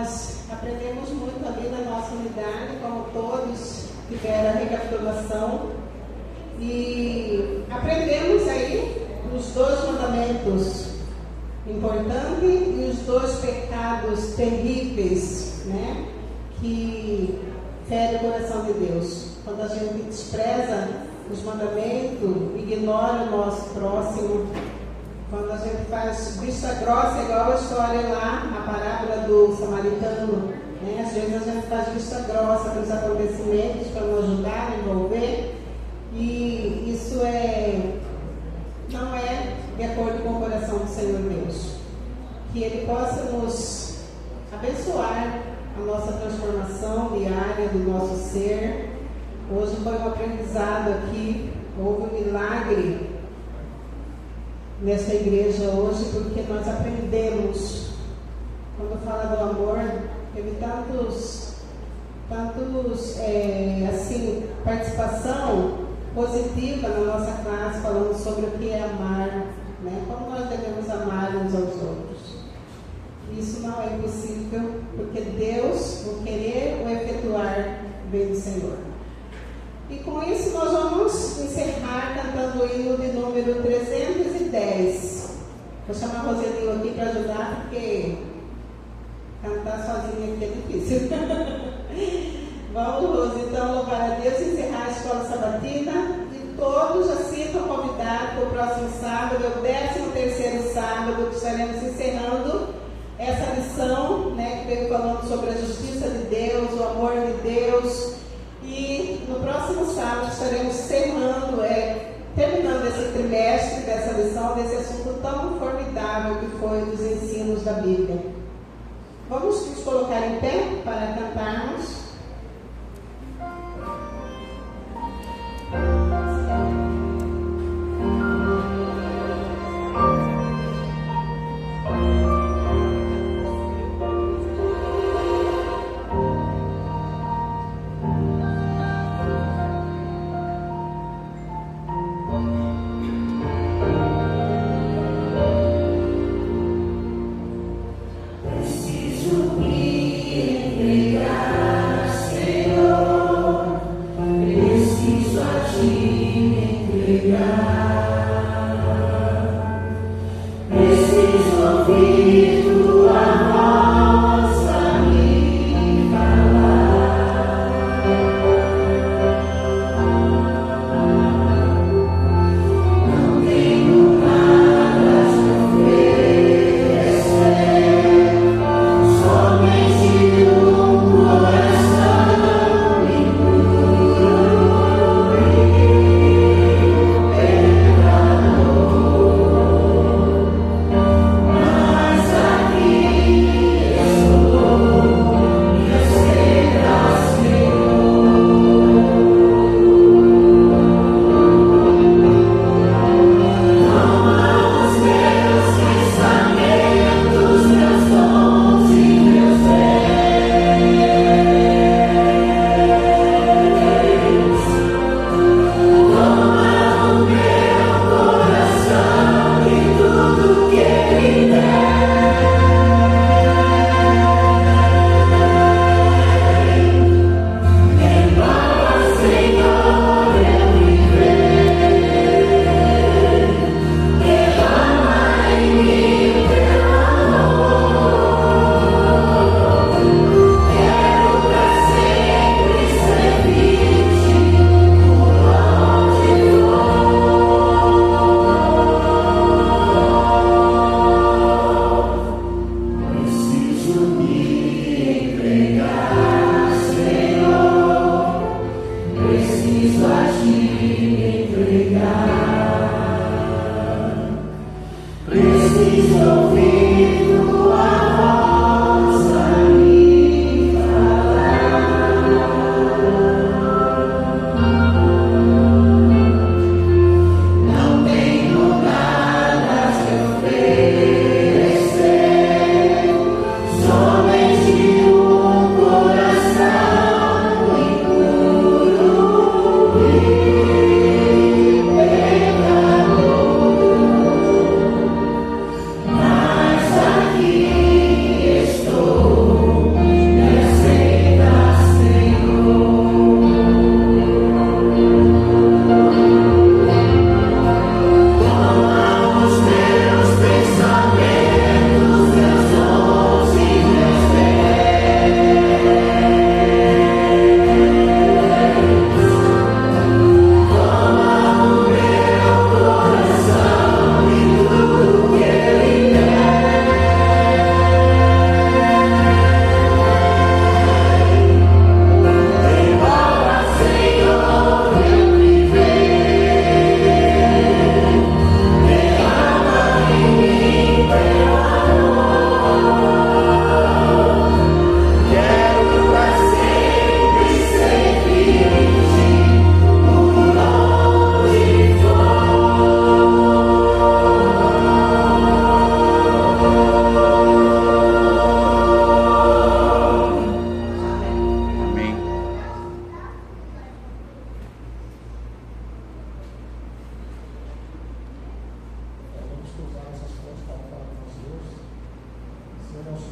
nós aprendemos muito ali na nossa unidade, como todos tiveram a recapitulação, e aprendemos aí os 2 mandamentos importantes e os 2 pecados terríveis, né, que ferem o coração de Deus. Quando a gente despreza os mandamentos, ignora o nosso próximo, quando a gente faz vista grossa, igual a história lá, a parábola do samaritano, né? Às vezes a gente faz vista grossa para os acontecimentos, para não ajudar, envolver, e isso não é de acordo com o coração do Senhor Deus. Que Ele possa nos abençoar a nossa transformação diária do nosso ser. Hoje foi um aprendizado aqui, houve um milagre nessa igreja hoje, porque nós aprendemos. Quando fala do amor, teve tantos participação positiva na nossa classe, falando sobre o que é amar, né? Como nós devemos amar uns aos outros. Isso não é impossível, porque Deus, o querer, o efetuar, vem do Senhor. E com isso nós vamos encerrar cantando o hino de número 310. Vou chamar a Roselinho aqui para ajudar, porque cantar sozinha aqui é difícil. Vamos, Rose, então louvar a Deus e encerrar a escola sabatina. E todos já sintam convidados para o próximo sábado, é o 13º sábado, que estaremos encerrando essa lição, né, que veio falando sobre a justiça de Deus, o amor de Deus. E no próximo sábado estaremos terminando esse trimestre dessa lição, desse assunto tão formidável que foi dos ensinos da Bíblia. Vamos nos colocar em pé para cantarmos.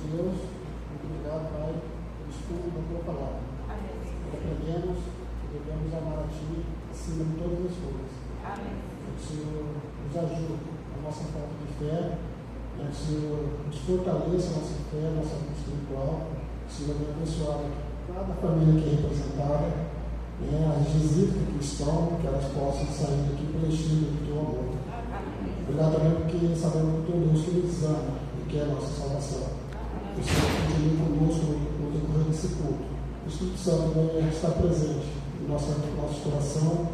Deus, muito obrigado, Pai, pelo estudo da tua palavra. Aprendemos que devemos amar a Ti acima de todas as coisas. Que o Senhor nos ajude a nossa falta de fé, que o Senhor nos fortaleça a nossa fé, a nossa vida espiritual. Que o Senhor venha abençoar cada família aqui representada, as visitas que estão, que elas possam sair daqui preenchidas do Teu amor. Obrigado também porque sabemos que o Teu Deus que nos ama e quer a nossa salvação. Que o Senhor continue conosco no decorrer desse culto. O Espírito Santo venha estar presente no nosso coração,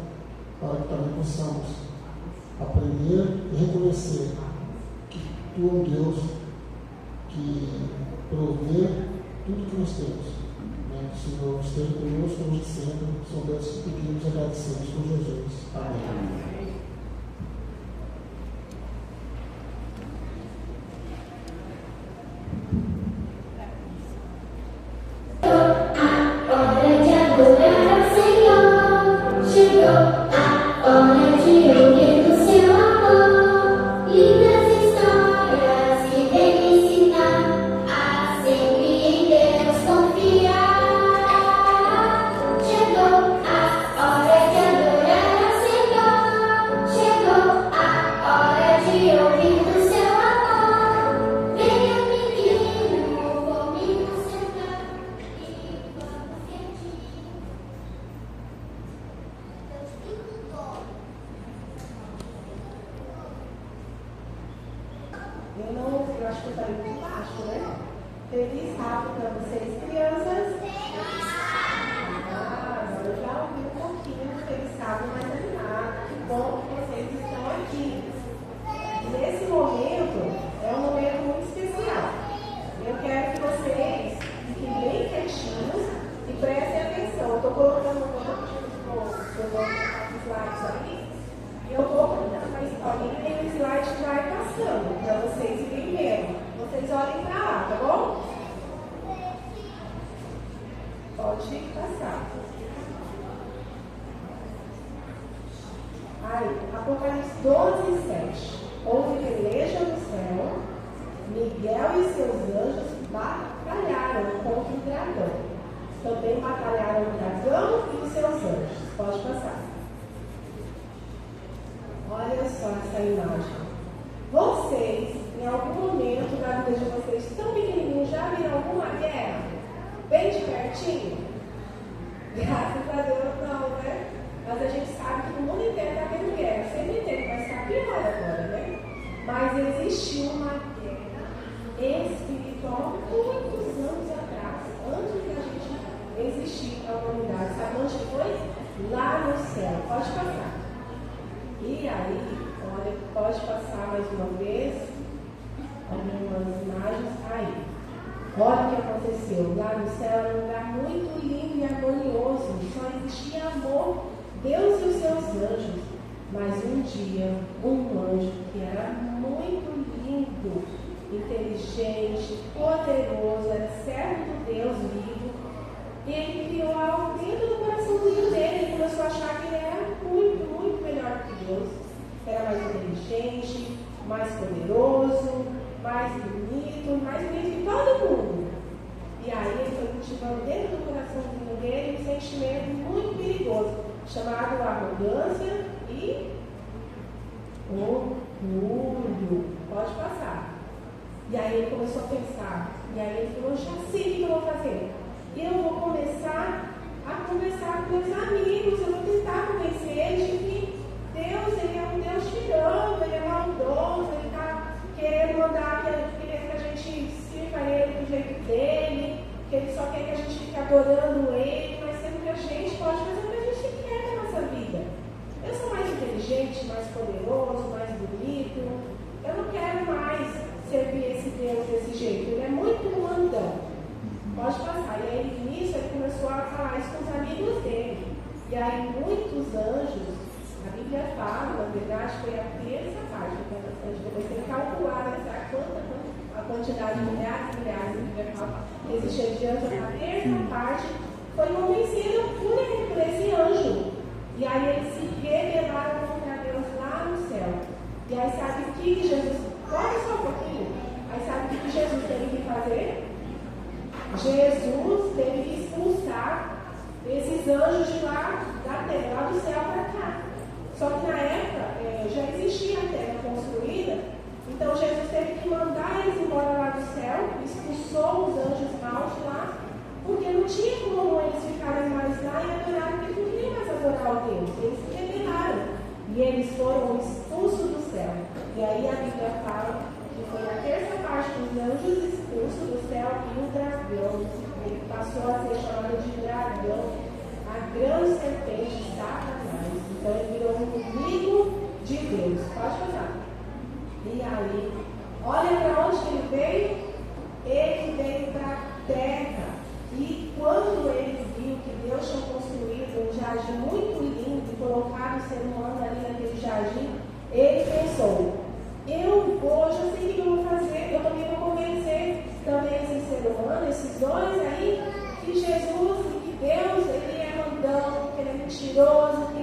para que também possamos aprender e reconhecer que Tu é um Deus que provê tudo que nós temos. Que o Senhor esteja conosco hoje sempre. São Deus que pedimos e agradecemos por Jesus. Amém. Eu acho que eu falei muito baixo, né? Feliz sábado para vocês, crianças. Agora eu já ouvi um pouquinho do feliz sábado mais animado. Que bom que vocês estão aqui. Nesse momento, é um momento muito especial. Eu quero que vocês fiquem bem quietinhos e prestem atenção. Eu estou colocando os slides aí. Eu vou contando uma historinha e o slide vai passando para vocês irem vendo. Vocês olhem para lá, tá bom? Pode passar. Aí, Apocalipse 12, 7. Houve peleja no céu, Miguel e seus anjos batalharam contra o dragão. Também batalharam o dragão e os seus anjos. Pode passar. Olha só essa imagem. Vocês, em algum momento da vida de vocês, tão pequenininhos, já viram alguma guerra? Bem de pertinho? Graças a Deus não, né? Mas a gente sabe que no mundo inteiro está tendo guerra. Sempre tem, vai estar pior agora, né? Mas existiu uma guerra espiritual muitos anos atrás, antes de a gente existir a humanidade. Sabe onde foi? Lá no céu. Pode passar. E aí, olha, pode passar mais uma vez algumas imagens. Aí, olha o que aconteceu. Lá no céu era um lugar muito lindo e harmonioso. Só existia amor, Deus e os seus anjos. Mas um dia, um anjo que era muito lindo, inteligente, poderoso, era servo do Deus vivo, e ele criou algo dentro do coraçãozinho dele. Ele começou a achar que ele era muito, muito melhor que Deus. Era mais inteligente, mais poderoso, mais bonito que todo mundo. E aí ele foi cultivando dentro do coraçãozinho dele um sentimento muito perigoso, chamado arrogância e orgulho. Pode passar. E aí ele começou a pensar. E aí ele falou, já sei o que eu vou fazer. Eu vou começar a conversar com meus amigos. Eu vou tentar convencer eles de que Deus, ele é um Deus tirano, ele é maldoso, ele está querendo mandar que a gente sirva ele do jeito dele, que ele só quer que a gente fique adorando ele, mas sendo que a gente pode fazer o que a gente quer na nossa vida. Eu sou mais inteligente, mais poderoso, mais bonito. Eu não quero mais servir esse Deus desse jeito. Ele é muito mandão. Pode passar. E aí, nisso, ele começou a falar isso com os amigos dele. E aí, muitos anjos, a Bíblia fala, na verdade, foi a terça parte, depois tem que calcular, né, a quantidade de milhares e milhares, a Bíblia fala, existe de anjos, a terça parte foi convencido por esse anjo. E aí, eles se rebelaram contra Deus lá no céu. E aí, sabe o que Jesus, olha só um pouquinho, aí sabe o que Jesus teve que fazer? Jesus teve que expulsar esses anjos de lá da terra, lá do céu para cá. Só que na época já existia a terra construída, então Jesus teve que mandar eles embora lá do céu, expulsou os anjos maus de lá, porque não tinha como eles ficarem mais lá e adorarem, porque eles não queriam mais adorar o Deus. Eles se rebelaram e eles foram expulsos do céu. E aí a Bíblia fala que foi na terça parte dos anjos expulsos do céu e o dragão, ele passou a ser chamado de dragão, a grande serpente, Satanás. Então ele virou um inimigo de Deus. Pode passar. E aí, olha para onde ele veio. Ele veio para a terra. E quando ele viu que Deus tinha construído um jardim muito lindo e colocado o ser humano ali naquele jardim, ele pensou: já sei o que eu vou fazer, eu também vou convencer também esse ser humano, esses dois aí, que Jesus e que Deus, ele é mandão, que ele é mentiroso, que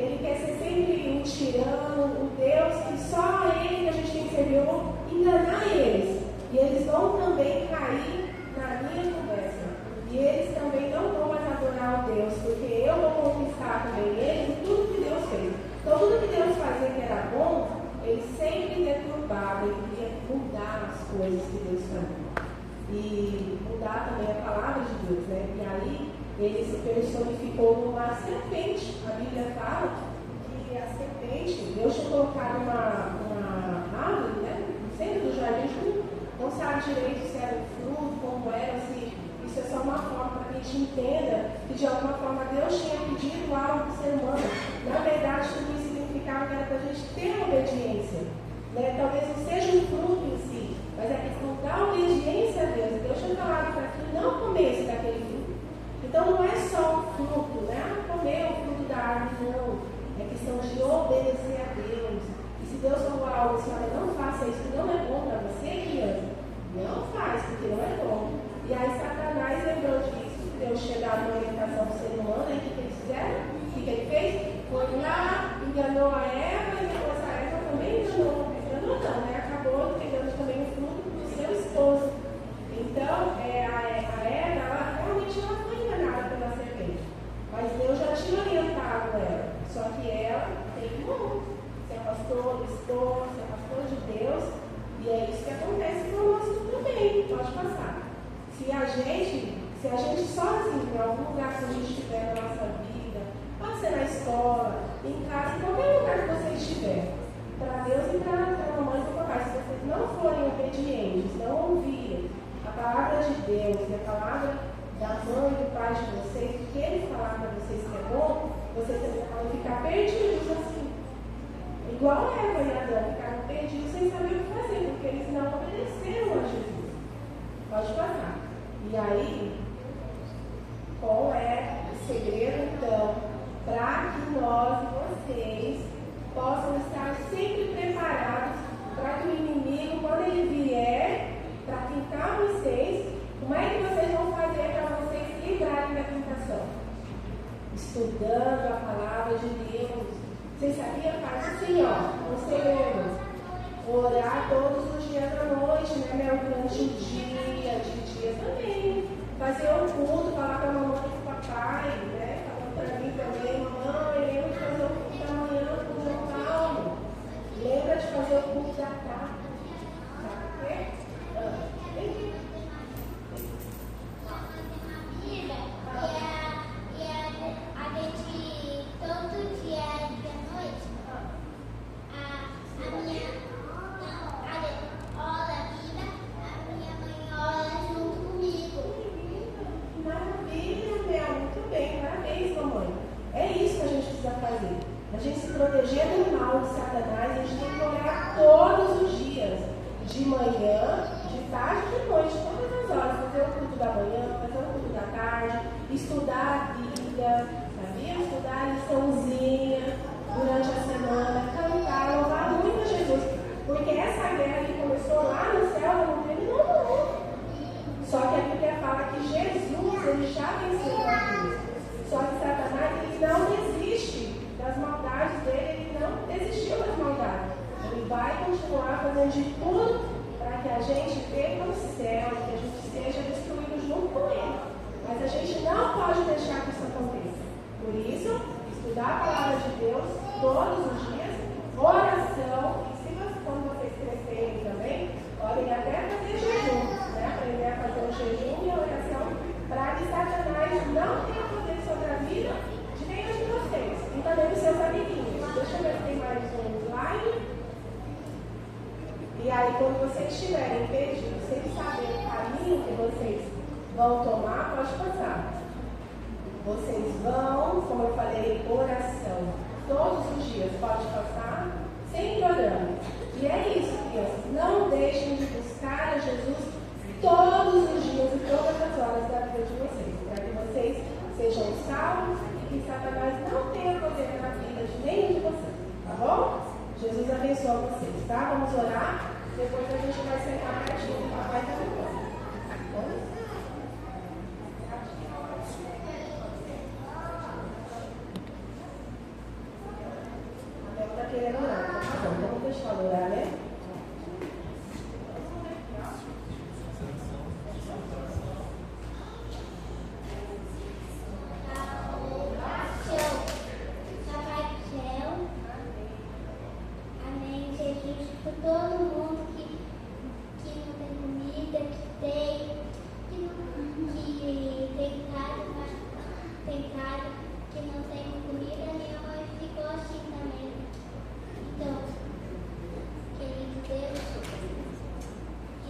ele quer ser sempre um tirano, um Deus que só ele que a gente tem que servir, eu vou enganar eles. E eles vão também cair na minha conversa. E eles também não vão mais adorar o Deus, porque eu vou conquistar também eles e tudo que Deus fez. Então tudo que Deus fazia que era bom, ele sempre deturbava, ele queria mudar as coisas que Deus fazia. E mudar também a palavra de Deus, né? E aí ele se personificou numa serpente. A Bíblia fala que a serpente, Deus tinha colocado uma árvore, né? No centro do jardim, não sabe direito se era um fruto, como era, se isso é só uma forma para que a gente entenda que de alguma forma Deus tinha pedido algo do ser humano. Na verdade, tudo isso significava que era para a gente ter obediência. Né? Talvez não seja um fruto em si, mas a questão da obediência a Deus. Deus tinha falado para que não comesse daquele fruto. Então não é só o fruto, né? Comer o fruto da árvore, não. É questão de obedecer a Deus. E se Deus falou algo assim, olha, não faça isso, que não é bom para você, criança, não faz, porque não é bom. E aí Satanás lembrou disso. Deus tinha dado uma orientação para o ser humano, e o que eles fizeram? O que ele fez? Foi lá, enganou a Eva, e depois a Eva também enganou. Enganou não, né? Acabou pegando também o fruto do seu esposo. Então, a Eva, ela realmente não foi enganada pela serpente. Mas Deus já tinha orientado ela. Só que ela tem mão. Se afastou, se afastou de Deus. E é isso que acontece conosco também. Pode passar. Se a gente sozinho, em algum lugar que a gente estiver na nossa vida, pode ser na escola, em casa, em qualquer lugar que você estiver, para Deus e para a mamãe e para o papai, se vocês não forem obedientes, não ouvirem a palavra de Deus e a palavra da mãe e do pai de vocês, o que ele falar para vocês que é bom, vocês podem ficar perdidos assim. Igual Eva e Adão ficaram perdidos sem saber o que fazer, porque eles não obedeceram a Jesus. Pode passar. E aí, qual é o segredo, então, para que nós e vocês possam estar sempre preparados para que o inimigo, quando ele vier para tentar vocês, como é que vocês vão fazer para vocês se livrarem da tentação? Estudando a palavra de Deus. Vocês sabiam? Faz assim, ó, um segredo. Orar todos os dias à noite, né, meu? Durante o dia, de dia também. Fazer um culto, falar para a mamãe e para o papai, né? Falando para mim também, mamãe, lembra de fazer o culto da manhã com o João Paulo. Lembra de fazer o culto da tarde. Sabe o quê? Vem aqui. A gente, todo dia e à noite, a minha ora junto comigo. Maravilha, Mel, muito bem, parabéns, mamãe. É isso que a gente precisa fazer. A gente se proteger do mal de Satanás, a gente tem que orar todos os dias, de manhã, de tarde e de noite, todas as horas, fazer o culto da manhã, fazer o culto da tarde, estudar a Bíblia, sabia? Estudar a liçãozinha durante a semana, cantar, louvar muito a Jesus. Porque essa guerra que começou lá no céu, ela não terminou não. Só que a Bíblia fala que Jesus, ele já venceu a cruz. Só que Satanás, ele não desiste das maldades dele, ele não desistiu das maldades. Ele vai continuar fazendo de tudo para que a gente vê no céu, que a gente seja destruído junto com Ele. Mas a gente não pode deixar que isso aconteça. Por isso, estudar a palavra de Deus todos os dias, oração, e se você, quando vocês crescerem também, podem até fazer jejum, né? Aprender a fazer o jejum e a oração para que Satanás não tenha poder sobre a vida de nenhum de vocês e também dos seus amiguinhos. Deixa eu ver se tem mais um slide. E aí, quando vocês estiverem perdidos, sem saber o caminho que vocês vão tomar, pode passar. Vocês vão, como eu falei, oração. Todos os dias pode passar, sem programa. E é isso, crianças. Não deixem de buscar a Jesus todos os dias e todas as horas da vida de vocês. Para que vocês sejam salvos e que Satanás não tenha poder na vida de nenhum de vocês. Tá bom? Jesus abençoe vocês, tá? Vamos orar. Depois a gente vai sentar pertinho. O papai tá ligando. A Bel tá querendo orar. Tá bom, então vamos deixar ela orar, né? Todo mundo que não tem comida, que tem casa, que não tem comida nenhuma e ficou assim também. Então, querido Deus, e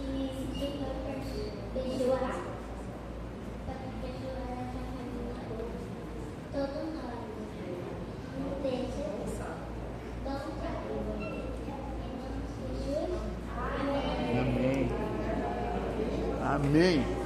Senhor, para abençoar essa família toda, todos nós, não deixa, não trabalha. Amém. Amém.